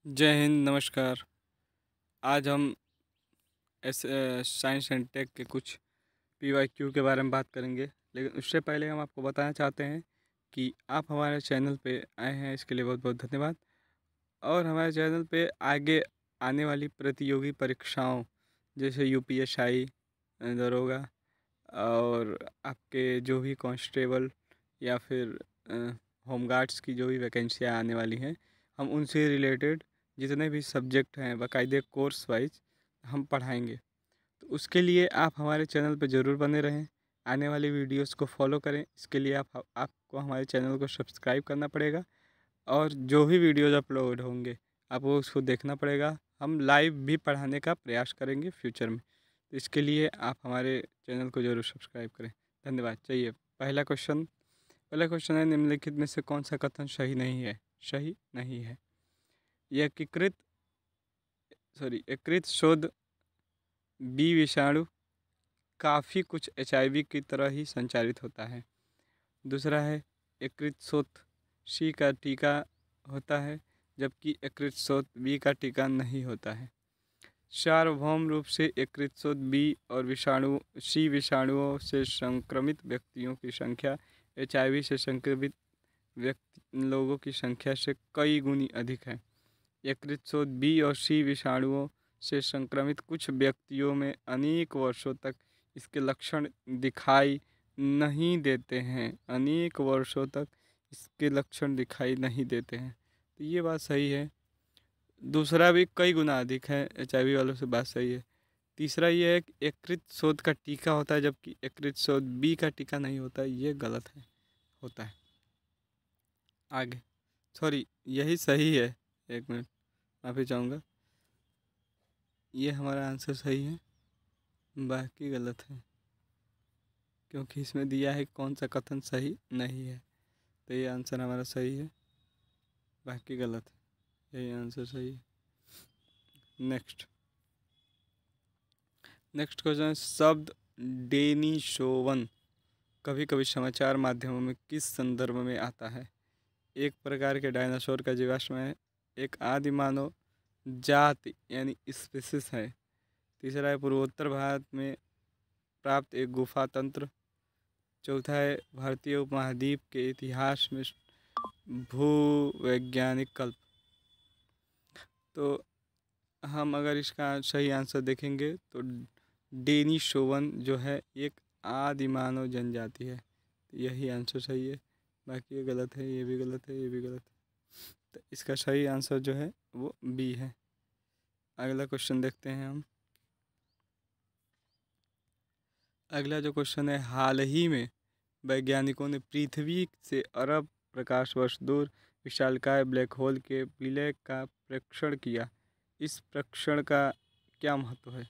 जय हिंद, नमस्कार। आज हम साइंस एंड टेक के कुछ पीवाईक्यू के बारे में बात करेंगे, लेकिन उससे पहले हम आपको बताना चाहते हैं कि आप हमारे चैनल पे आए हैं, इसके लिए बहुत बहुत धन्यवाद। और हमारे चैनल पे आगे आने वाली प्रतियोगी परीक्षाओं जैसे यूपीएसआई, दरोगा और आपके जो भी कांस्टेबल या फिर होमगार्ड्स की जो भी वैकेंसियाँ आने वाली हैं, हम उनसे रिलेटेड जितने भी सब्जेक्ट हैं बाकायदे कोर्स वाइज हम पढ़ाएंगे। तो उसके लिए आप हमारे चैनल पर ज़रूर बने रहें, आने वाली वीडियोस को फॉलो करें। इसके लिए आपको हमारे चैनल को सब्सक्राइब करना पड़ेगा और जो भी वीडियोज़ अपलोड होंगे आपको उसको देखना पड़ेगा। हम लाइव भी पढ़ाने का प्रयास करेंगे फ्यूचर में, तो इसके लिए आप हमारे चैनल को ज़रूर सब्सक्राइब करें। धन्यवाद। चलिए, पहला क्वेश्चन है, निम्नलिखित में से कौन सा कथन सही नहीं है? सही नहीं है। यह एकीकृत शोध बी विषाणु काफ़ी कुछ HIV की तरह ही संचारित होता है। दूसरा है, एकीकृत शोध C का टीका होता है जबकि एकीकृत शोध B का टीका नहीं होता है। सार्वभौम रूप से एकीकृत शोध B और C विषाणुओं से संक्रमित व्यक्तियों की संख्या HIV से संक्रमित लोगों की संख्या से कई गुनी अधिक है। एकीकृत शोध B और C विषाणुओं से संक्रमित कुछ व्यक्तियों में अनेक वर्षों तक इसके लक्षण दिखाई नहीं देते हैं। तो ये बात सही है। दूसरा भी कई गुना अधिक है HIV वालों से, बात सही है। तीसरा ये है कि एकीकृत शोध का टीका होता है जबकि एकीकृत शोध B का टीका नहीं होता है, ये गलत है, होता है। आगे, सॉरी, यही सही है। एक मिनट, माफ़ी चाहूँगा। ये हमारा आंसर सही है, बाकी गलत है, क्योंकि इसमें दिया है कौन सा कथन सही नहीं है। तो ये आंसर हमारा सही है, बाकी गलत है, यही आंसर सही है। नेक्स्ट क्वेश्चन, शब्द डेनिसोवन कभी कभी समाचार माध्यमों में किस संदर्भ में आता है? एक प्रकार के डायनासोर का जीवाश्म है। एक आदि मानव जाति यानी स्पीसीज है। तीसरा है, पूर्वोत्तर भारत में प्राप्त एक गुफा तंत्र। चौथा है, भारतीय उपमहाद्वीप के इतिहास में भूवैज्ञानिक कल्प। तो हम अगर इसका सही आंसर देखेंगे तो डेनिसोवन जो है एक आदि मानव जनजाति है। तो यही आंसर सही है, बाकी ये गलत है, ये भी गलत है, ये भी गलत है। तो इसका सही आंसर जो है वो B है। अगला क्वेश्चन देखते हैं हम। अगला जो क्वेश्चन है, हाल ही में वैज्ञानिकों ने पृथ्वी से अरब प्रकाश वर्ष दूर विशालकाय ब्लैक होल के विलय का परीक्षण किया। इस परीक्षण का क्या महत्व है?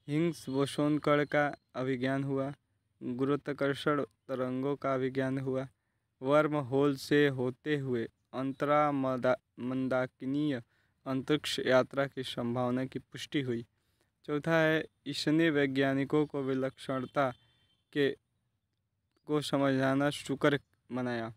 हिग्स बोसोन कण का अभिज्ञान हुआ, गुरुत्वाकर्षण तरंगों का अभिज्ञान हुआ, वर्म होल से होते हुए मंदाकिनीय अंतरिक्ष यात्रा की संभावना की पुष्टि हुई। चौथा है, इसने वैज्ञानिकों को विलक्षणता को समझाना शुक्र मनाया।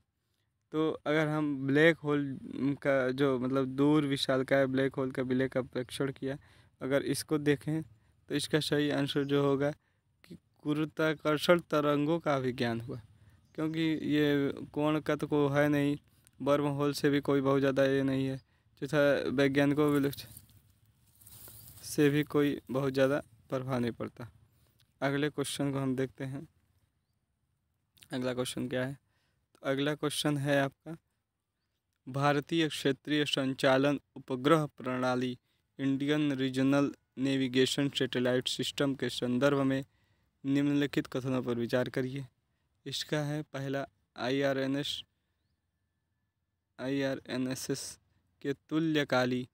तो अगर हम ब्लैक होल का जो मतलब दूर विशालकाय ब्लैक होल का विलय का परीक्षण किया, अगर इसको देखें तो इसका सही आंसर जो होगा कि गुरुत्वाकर्षण तरंगों का विज्ञान हुआ, क्योंकि ये कोण का तो कोई है नहीं, वर्म होल से भी कोई बहुत ज़्यादा ये नहीं है, चौथा वैज्ञानिकों से भी कोई बहुत ज़्यादा प्रभाव नहीं पड़ता। अगले क्वेश्चन को हम देखते हैं। अगला क्वेश्चन क्या है? तो अगला क्वेश्चन है आपका, भारतीय क्षेत्रीय संचालन उपग्रह प्रणाली Indian regional navigation satellite system के संदर्भ में निम्नलिखित कथनों पर विचार करिए। इसका है, पहला, IRNSS के तुल्यकाली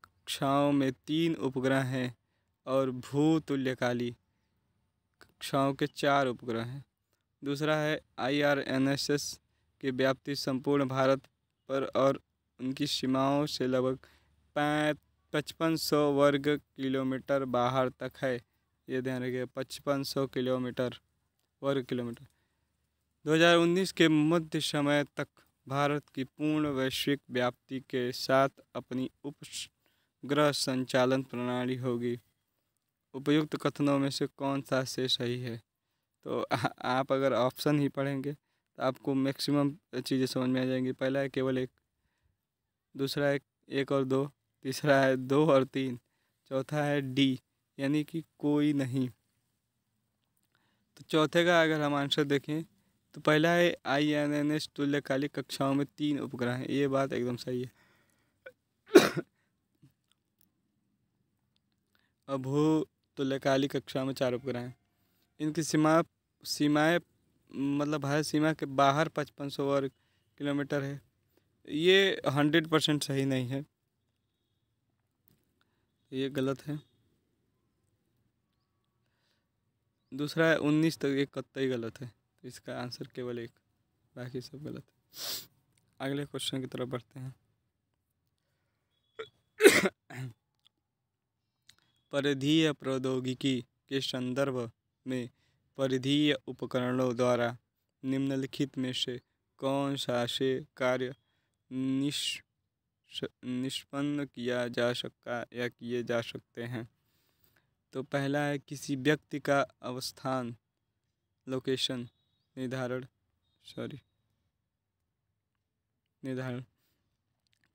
कक्षाओं में 3 उपग्रह हैं और भूतुल्यकाली कक्षाओं के 4 उपग्रह हैं। दूसरा है, IRNSS की व्याप्ति संपूर्ण भारत पर और उनकी सीमाओं से लगभग 5500 वर्ग किलोमीटर बाहर तक है। ये ध्यान रखिए, 5500 वर्ग किलोमीटर। 2019 के मध्य समय तक भारत की पूर्ण वैश्विक व्याप्ति के साथ अपनी उप ग्रह संचालन प्रणाली होगी। उपयुक्त कथनों में से कौन सा से सही है? तो आप अगर ऑप्शन ही पढ़ेंगे तो आपको मैक्सिमम चीज़ें समझ में आ जाएंगी। पहला है केवल एक, दूसरा है एक और दो, तीसरा है दो और तीन, चौथा है डी यानी कि कोई नहीं। तो चौथे का अगर हम आंसर देखें तो पहला है INNS तुल्यकालिक कक्षाओं में 3 उपग्रह हैं। ये बात एकदम सही है। और भू तुल्यकालिक कक्षाओं में 4 उपग्रह हैं। इनकी सीमाएं मतलब भारत सीमा के बाहर 5500 वर्ग किलोमीटर है। ये 100% सही नहीं है, ये गलत है। दूसरा है 19 तक, ये कतई गलत है। तो इसका आंसर केवल एक, बाकी सब गलत है। अगले क्वेश्चन की तरफ बढ़ते हैं। परिधीय प्रौद्योगिकी के संदर्भ में परिधीय उपकरणों द्वारा निम्नलिखित में से कौन सा से कार्य निष्पन्न किया जा सकता या किए जा सकते हैं? तो पहला है किसी व्यक्ति का अवस्थान लोकेशन निर्धारण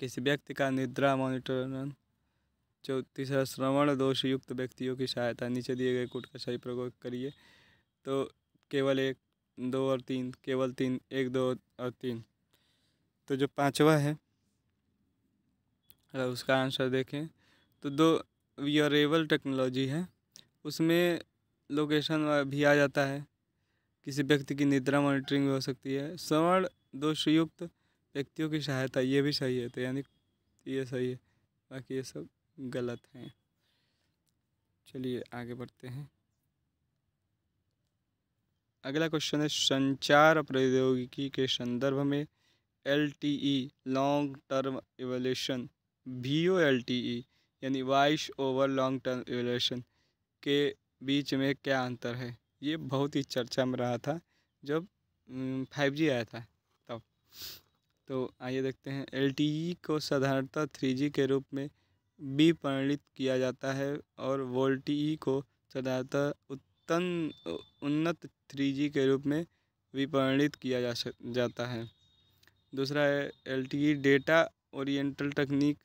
किसी व्यक्ति का निद्रा मॉनिटरिंग। जो तीसरा श्रवण दोष युक्त व्यक्तियों की सहायता। नीचे दिए गए कोड का सही प्रयोग करिए। तो केवल एक, दो और तीन, केवल तीन, एक, दो और तीन। तो जो पांचवा है अगर उसका आंसर देखें तो दो वियरेबल टेक्नोलॉजी है, उसमें लोकेशन भी आ जाता है। किसी व्यक्ति की निद्रा मॉनिटरिंग भी हो सकती है। श्रवण दोषयुक्त व्यक्तियों की सहायता, ये भी सही है। तो यानी ये सही है, बाकी ये सब गलत हैं। चलिए आगे बढ़ते हैं। अगला क्वेश्चन है संचार प्रौद्योगिकी के संदर्भ में LTE long term evolution, VoLTE यानी voice over long term evolution के बीच में क्या अंतर है? ये बहुत ही चर्चा में रहा था जब 5G आया था तब। तो आइए देखते हैं। LTE को साधारणतः 3G के रूप में विपणित किया जाता है और VoLTE को साधारणतः उन्नत 3G के रूप में विपणित किया जाता है। दूसरा है LTE डेटा ओरिएंटल टेक्निक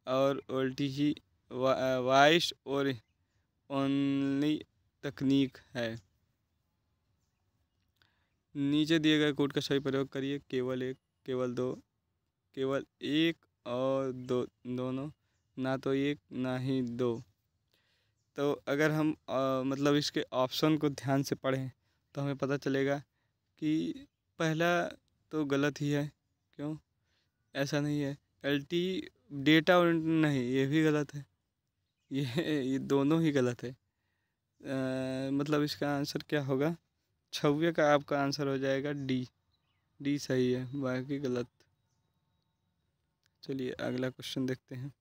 और LTE वॉइस और ओनली तकनीक है। नीचे दिए गए कोड का सही प्रयोग करिए। केवल एक, केवल दो, केवल एक और दो, दोनों, ना तो एक ना ही दो। तो अगर हम मतलब इसके ऑप्शन को ध्यान से पढ़ें तो हमें पता चलेगा कि पहला तो गलत ही है। क्यों? ऐसा नहीं है। LTE डेटा और नहीं, ये भी गलत है। ये दोनों ही गलत है। मतलब इसका आंसर क्या होगा? 6वें का आपका आंसर हो जाएगा डी सही है, बाकी गलत। चलिए अगला क्वेश्चन देखते हैं।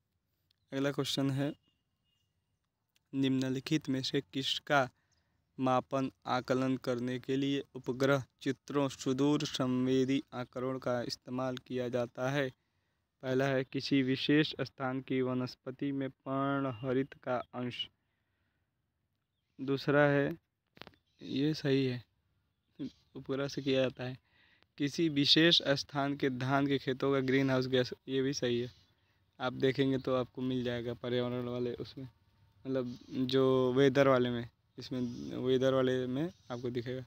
अगला क्वेश्चन है निम्नलिखित में से किसका मापन आकलन करने के लिए उपग्रह चित्रों सुदूर संवेदी आंकड़ों का इस्तेमाल किया जाता है? पहला है किसी विशेष स्थान की वनस्पति में पर्णहरित का अंश। दूसरा है, ये सही है, उपग्रह से किया जाता है, किसी विशेष स्थान के धान के खेतों का ग्रीन हाउस गैस। ये भी सही है। आप देखेंगे तो आपको मिल जाएगा पर्यावरण वाले उसमें, मतलब जो वेदर वाले में, इसमें वेदर वाले में आपको दिखेगा।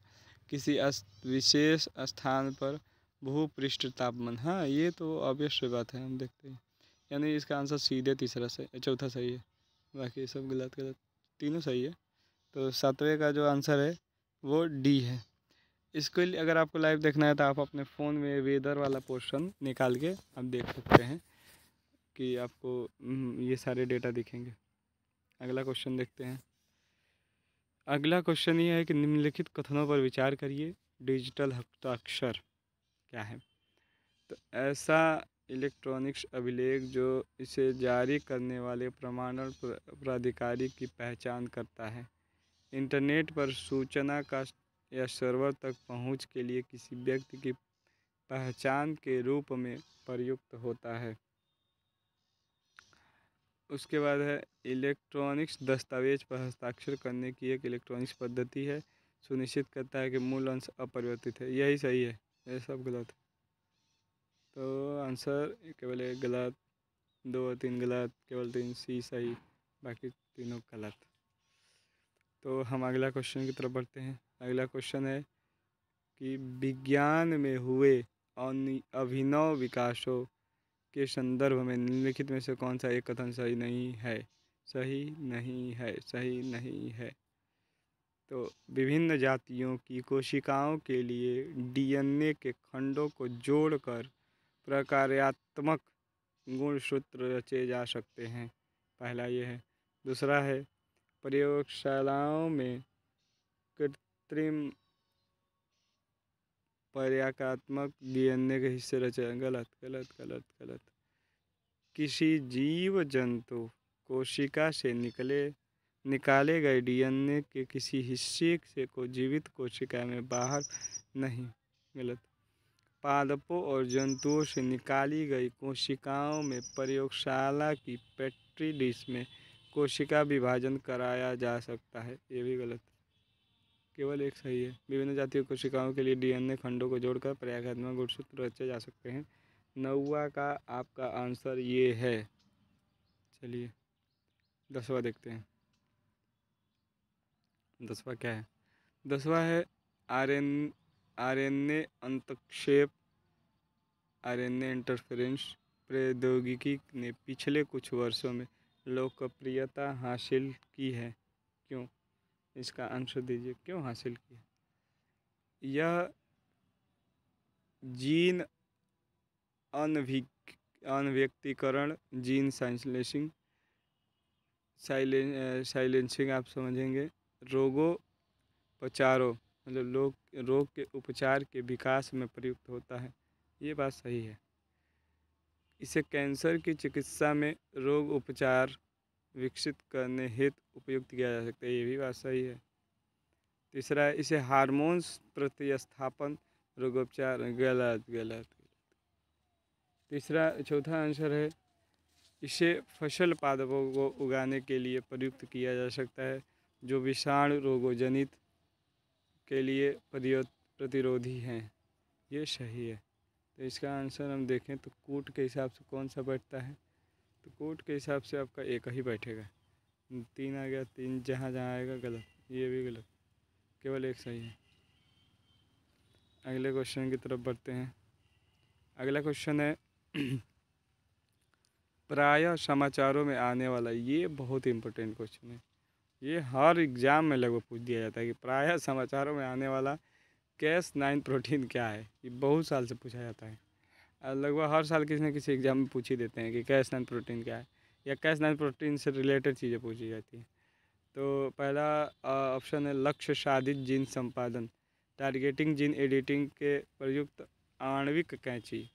किसी विशेष स्थान पर भूपृष्ठ तापमान। हाँ, ये तो ऑब्वियस बात है, हम देखते हैं। यानी इसका आंसर सीधे तीसरा से चौथा सही है, बाकी सब गलत गलत, तीनों सही है। तो 7वें का जो आंसर है वो डी है। इसके लिए अगर आपको लाइव देखना है तो आप अपने फ़ोन में वेदर वाला पोर्शन निकाल के आप देख सकते हैं कि आपको ये सारे डेटा दिखेंगे। अगला क्वेश्चन देखते हैं। अगला क्वेश्चन ये है कि निम्नलिखित कथनों पर विचार करिए। डिजिटल हस्ताक्षर क्या है? तो ऐसा इलेक्ट्रॉनिक्स अभिलेख जो इसे जारी करने वाले प्रमाणन प्राधिकारी की पहचान करता है। इंटरनेट पर सूचना का या सर्वर तक पहुंच के लिए किसी व्यक्ति की पहचान के रूप में प्रयुक्त होता है। उसके बाद है इलेक्ट्रॉनिक्स दस्तावेज पर हस्ताक्षर करने की एक इलेक्ट्रॉनिक्स पद्धति है, सुनिश्चित करता है कि मूल अंश अपरिवर्तित है। यही सही है, ये सब गलत है। तो आंसर केवल एक गलत, 2 और 3 गलत, केवल 3 सी सही, बाकी तीनों गलत। तो हम अगला क्वेश्चन की तरफ बढ़ते हैं। अगला क्वेश्चन है कि विज्ञान में हुए अभिनव विकासों के संदर्भ में निम्नलिखित में से कौन सा एक कथन सही नहीं है? सही नहीं है, सही नहीं है। तो विभिन्न जातियों की कोशिकाओं के लिए डीएनए के खंडों को जोड़कर प्रकार्यात्मक गुणसूत्र रचे जा सकते हैं। पहला ये है। दूसरा है प्रयोगशालाओं में कृत्रिम प्रकार्यात्मक डीएनए के हिस्से रचे। गलत गलत गलत गलत। किसी जीव जंतु कोशिका से निकाले गए डीएनए के किसी हिस्से से को जीवित कोशिका में बाहर नहीं। गलत। पादपों और जंतुओं से निकाली गई कोशिकाओं में प्रयोगशाला की पेट्री डिश में कोशिका विभाजन कराया जा सकता है। ये भी गलत, केवल एक सही है। विभिन्न जातीय कोशिकाओं के लिए डीएनए खंडों को जोड़कर प्रकार्यात्मक गुणसूत्र रचे जा सकते हैं। 9वां का आपका आंसर ये है। चलिए 10वां देखते हैं। 10वां क्या है? 10वां है आरएनए अंतक्षेप। आरएनए इंटरफेरेंस प्रौद्योगिकी ने पिछले कुछ वर्षों में लोकप्रियता हासिल की है। क्यों? इसका आंसर दीजिए, क्यों हासिल की है? यह जीन अनव्यक्तीकरण, जीन साइलेंसिंग आप समझेंगे, रोगोपचारों मतलब रोग के उपचार के विकास में प्रयुक्त होता है। ये बात सही है। इसे कैंसर की चिकित्सा में रोग उपचार विकसित करने हेतु उपयुक्त किया जा सकता है। ये भी बात सही है। तीसरा है इसे हार्मोन्स प्रतिस्थापन रोगोपचार। गलत गलत। चौथा आंसर है इसे फसल पादपों को उगाने के लिए प्रयुक्त किया जा सकता है जो विषाणु रोगों जनित के लिए प्रतिरोधी हैं। ये सही है। तो इसका आंसर हम देखें तो कूट के हिसाब से कौन सा बैठता है? तो कूट के हिसाब से आपका एक ही बैठेगा। 3 आ गया, 3 जहाँ जहाँ आएगा गलत। ये भी गलत, केवल एक सही है। अगले क्वेश्चन की तरफ बढ़ते हैं। अगला क्वेश्चन है प्रायः समाचारों में आने वाला, ये बहुत इंपॉर्टेंट क्वेश्चन है। ये हर एग्ज़ाम में लगभग पूछ दिया जाता है कि प्रायः समाचारों में आने वाला Cas9 प्रोटीन क्या है। ये बहुत साल से पूछा जाता है और लगभग हर साल किसी न किसी एग्ज़ाम में पूछ ही देते हैं कि Cas9 प्रोटीन क्या है, या Cas9 प्रोटीन से रिलेटेड चीज़ें पूछी जाती हैं। तो पहला ऑप्शन है लक्ष्य साधित जीन संपादन, टारगेटिंग जीन एडिटिंग के प्रयुक्त आणविक कैंची।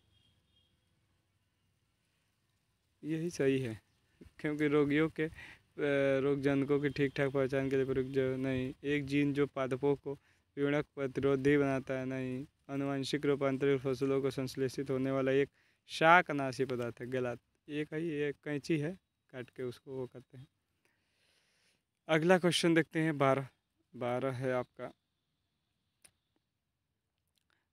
यही सही है, क्योंकि रोगियों के रोगजनकों की ठीक ठाक पहचान के लिए प्रयुक्त जो नहीं। एक जीन जो पादपों को पीड़क प्रतिरोधी बनाता है। नहीं। आनुवंशिक रूपांतरित फसलों को संश्लेषित होने वाला एक शाकनाशी पदार्थ है। गलत। एक ही एक कैंची है, काट के उसको वो करते हैं। अगला क्वेश्चन देखते हैं। 12 है आपका।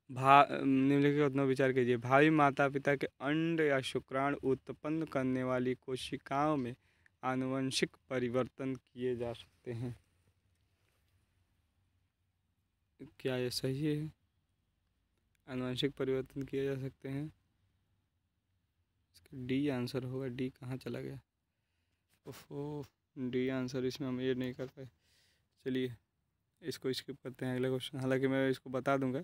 निम्नलिखित कथनों पर विचार कीजिए। भावी माता पिता के अंड या शुक्राणु उत्पन्न करने वाली कोशिकाओं में आनुवंशिक परिवर्तन किए जा सकते हैं। क्या ये सही है? आनुवंशिक परिवर्तन किए जा सकते हैं। इसका डी आंसर होगा। डी कहाँ चला गया? ओफो, डी आंसर इसमें हम ये नहीं कर पाए। चलिए इसको स्किप करते हैं। अगले क्वेश्चन, हालांकि मैं इसको बता दूंगा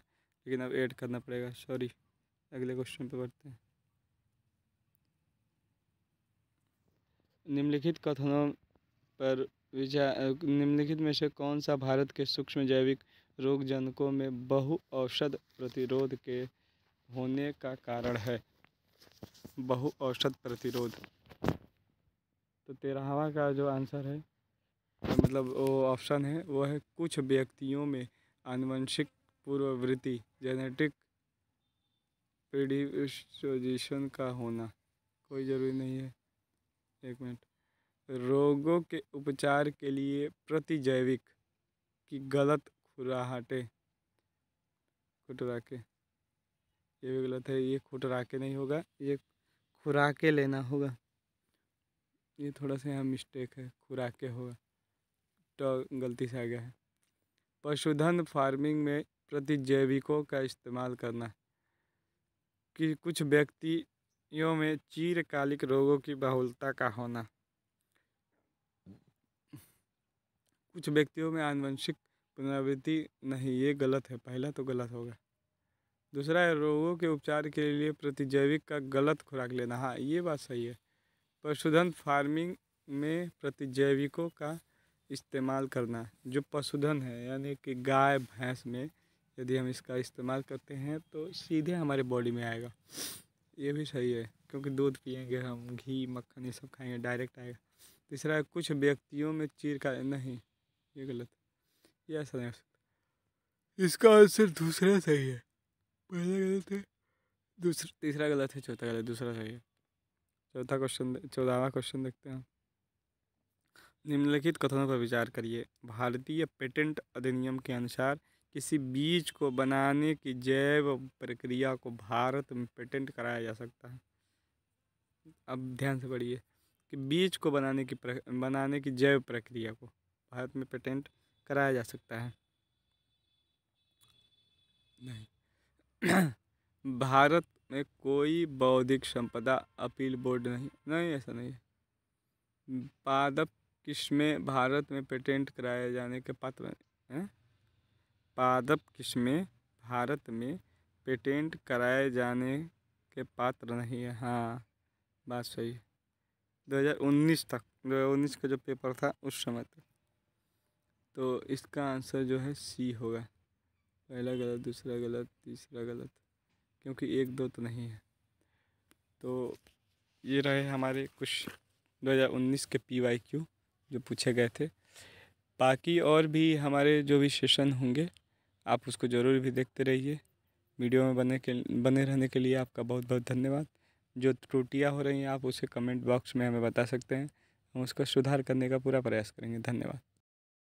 लेकिन अब ऐड करना पड़ेगा, सॉरी। अगले क्वेश्चन पे बढ़ते हैं। निम्नलिखित कथनों पर विचार, निम्नलिखित में से कौन सा भारत के सूक्ष्म जैविक रोगजनकों में बहु औषध प्रतिरोध के होने का कारण है? बहु औषध प्रतिरोध। तो 13वां का जो आंसर है, मतलब वो ऑप्शन है, वो है कुछ व्यक्तियों में आनुवंशिक पूर्ववृत्ति, जेनेटिक प्रीडिस्पोजिशन का होना। कोई ज़रूरी नहीं है। एक मिनट। रोगों के उपचार के लिए प्रतिजैविक की गलत खुराकें, ये भी गलत है। ये खुराकें नहीं होगा, ये खुराकें लेना होगा। ये थोड़ा सा यहाँ मिस्टेक है, खुराकें होगा तो गलती से आ गया है। पशुधन फार्मिंग में प्रतिजैविकों का इस्तेमाल करना कि कुछ व्यक्तियों में चिरकालिक रोगों की बहुलता का होना, कुछ व्यक्तियों में आनुवंशिक पुनरावृत्ति नहीं, ये गलत है। पहला तो गलत होगा। दूसरा है रोगों के उपचार के लिए प्रतिजैविक का गलत खुराक लेना, हाँ ये बात सही है। पशुधन फार्मिंग में प्रतिजैविकों का इस्तेमाल करना, जो पशुधन है यानी कि गाय भैंस में यदि हम इसका इस्तेमाल करते हैं तो सीधे हमारे बॉडी में आएगा, ये भी सही है क्योंकि दूध पिएंगे हम, घी मक्खन ये सब खाएंगे, डायरेक्ट आएगा। तीसरा है कुछ व्यक्तियों में चीर का नहीं, ये गलत, ये ऐसा नहीं हो सकता। इसका आंसर दूसरा सही है, पहला गलत है, तीसरा गलत है, चौथा गलत, दूसरा सही है। चौथा क्वेश्चन, 14वां क्वेश्चन देखते हैं। निम्नलिखित कथनों पर विचार करिए। भारतीय पेटेंट अधिनियम के अनुसार किसी बीज को बनाने की जैव प्रक्रिया को भारत में पेटेंट कराया जा सकता है। अब ध्यान से पढ़िए कि बीज को बनाने की जैव प्रक्रिया को भारत में पेटेंट कराया जा सकता है। नहीं भारत में कोई बौद्धिक संपदा अपील बोर्ड नहीं, ऐसा नहीं है। पादप किस्में भारत में पेटेंट कराए जाने के पात्र हैं। पादप किस्में भारत में पेटेंट कराए जाने के पात्र नहीं है, हाँ बात सही है। 2019 तक, 2019 का जो पेपर था उस समय तक, तो इसका आंसर जो है सी होगा। पहला गलत, दूसरा गलत, तीसरा गलत, क्योंकि 1 2 तो नहीं है। तो ये रहे हमारे कुछ 2019 के PYQ जो पूछे गए थे। बाकी और भी हमारे जो भी सेशन होंगे आप उसको ज़रूर भी देखते रहिए। वीडियो में बने रहने के लिए आपका बहुत बहुत धन्यवाद। जो त्रुटियां हो रही हैं आप उसे कमेंट बॉक्स में हमें बता सकते हैं, हम उसका सुधार करने का पूरा प्रयास करेंगे। धन्यवाद।